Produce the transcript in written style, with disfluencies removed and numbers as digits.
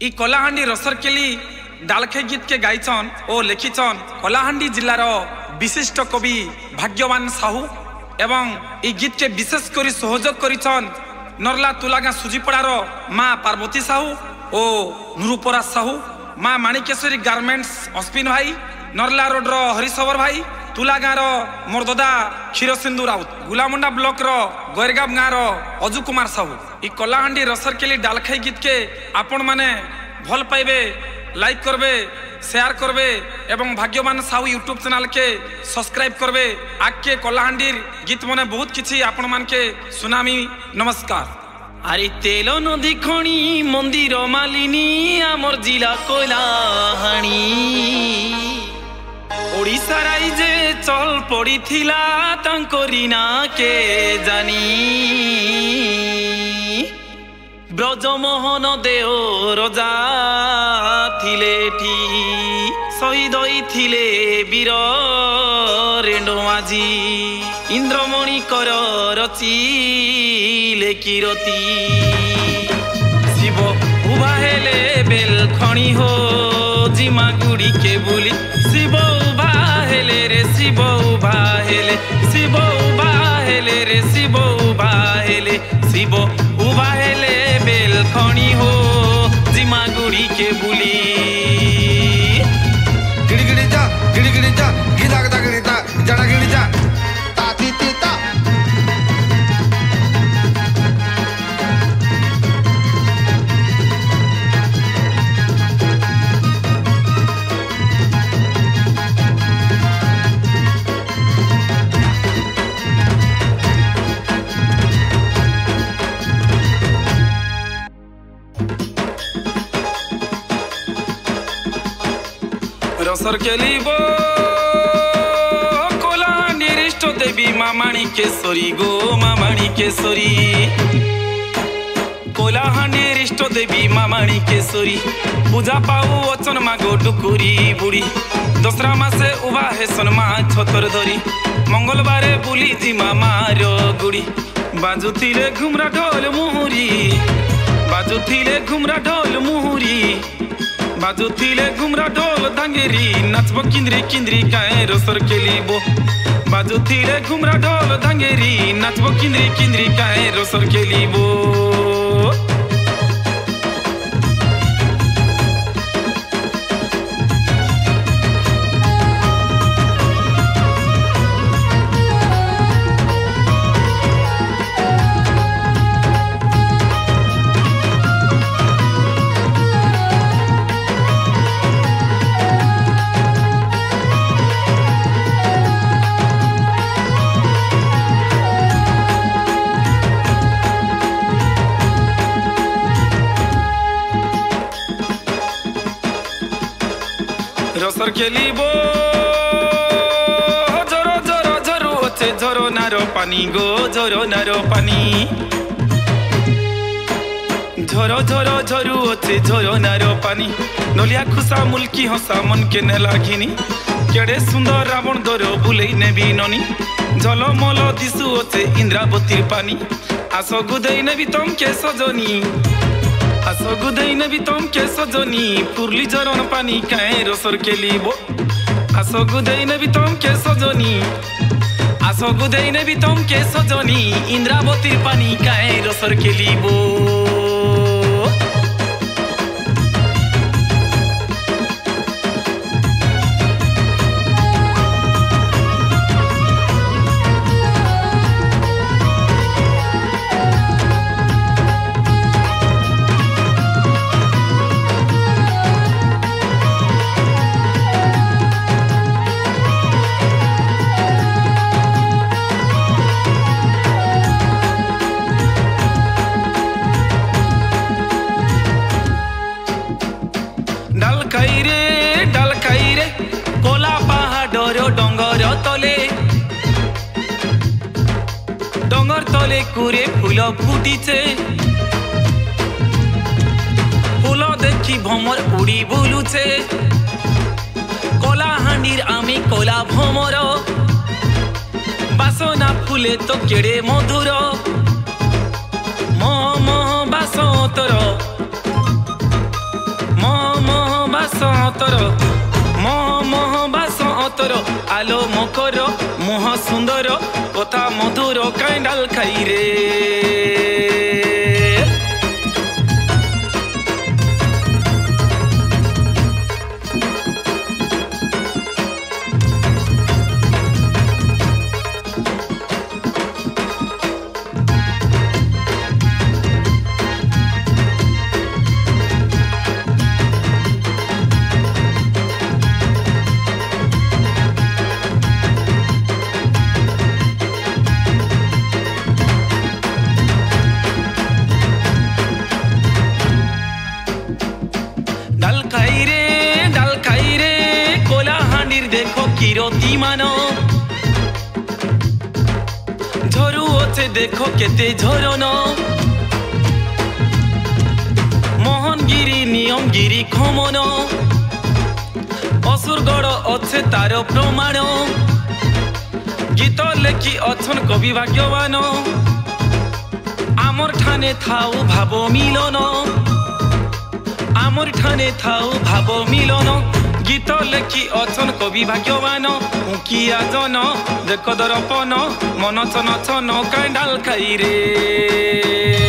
इ कलाहांडी रसरकेली डालखे गीत के गायछन और लिखिछन कलाहांडी जिलार विशिष्ट कवि भाग्यवान साहू एवं इ गीत के विशेष करी सहयोग करिछन नरला तुलागा सुजीपड़ार माँ पार्वती साहू और नुरुपरा साहू, माँ माणिकेश्वरी गार्मेंट्स अश्विन भाई, नरला रोड हरिशवर भाई, तुलागार मोर दादा क्षीर सिंधु राउत, गुलामुंडा ब्लॉक गैरगाव गाँव अजू कुमार साहू। इ कलाहांडी रसरकेली डालखाई गीत के आपण माने भल पाइबे, लाइक करबे, शेयर करबे एवं भाग्यवान साहू यूट्यूब चैनल के सब्सक्राइब करबे। आके कलाहांडी गीत मने बहुत किछि आपण मान के सुनामी। नमस्कार। अरे तेल नदी खणी मंदिर मालिनी आमर जिला कलाहांडी ओडिशा राइजे चल पड़ी थिला तांकरी ना के जानी ब्रजमोहन देव रजा थिले ठी शहीद थिले वीर रेणु माझी इंद्रमणि कर रचिले किरती शिव उभा हेले बेल खणी हो जिमा गुड़ी के बुली शिव उभा हेले रे शिव उभा हेले शिव उभा हेले रे शिव उभा हेले शिव उभा हेले बेल खणी हो जिमा गुड़ी के बुली गिड़ी जा गिदा गदा गिड़ीता जड़ा गिड़ी जा ताती तीता रसरकेली बो कलाहांडी इष्ट देवी माँ माणिकेश्वरी गो माँ माणिकेश्वरी कलाहांडी इष्ट देवी माँ माणिकेश्वरी पूजा पाऊ वचन मागो टुकुरी बुड़ी दसरा मासे उभा हे सनमा छतर धरी मंगलबारे बुली जिमा मार गुड़ी बाजुथिले घुमरा ढोल मुहुरी बाजुथिले घुमरा ढोल मुहुरी बाजुथिले घुमरा ढोल धांगेरी नाचबो किंद्री किंद्री काए रसरकेली बो बाजुथिले घुमरा ढोल धांगेरी नाचबो किंद्री किंद्री काए रसरकेली बो रसरकेली बो झरो झरो झरो होचे झरो नारो पानी गो झरो नारो पानी झरो झरो झरो होचे झरो नारो पानी नलिया खुसा मुल्की हसा मन के ने लागिनी केड़े सुंदर रावण दरो बुलेई नेबी ननी झलमल दिसु होचे इंद्रावतीर पानी आसो गुदेई नेबी तम के सजनी आसो गुदेई नेबी तम के सजनी पुरली झरन पानी काए रसरकेली बो आसो गुदेई नेबी तम के सजनी आसो गुदेई नेबी तम के सजनी इंद्रावतीर पानी काए रसरकेली बो डाल खाई रे कोला पहाड़र डंगर तले कुरे फूल फुटीचे फूल देखी भमर उड़ी बुलुचे कलाहांडीर आमी कोला भमर बासना फुले तो केड़े मधुर मह मह बास तोर বাস অতর মহ বাস অতর আলো মকর মুহ সুন্দর কথা মধুর কাইডাল খাই রে ডাল খাই রে কোলাহান্ডির দেখো কিরতি মানো ঝরু আছে দেখো কেতে ঝরন মোহনগিরি নিয়মগিরি খমন অসুরগড় অছে তার প্রমাণ গীত লেখি অছন কবি ভাগ্যবান আমর ঠানে থাও ভাব মিলন আমর ঠানে থাও ভাব মিলন গীত লেখি অছন কবি ভাগ্যবান উকিয়া জন দেখ দর্পণ মন চন চন কাইডাল খাই রে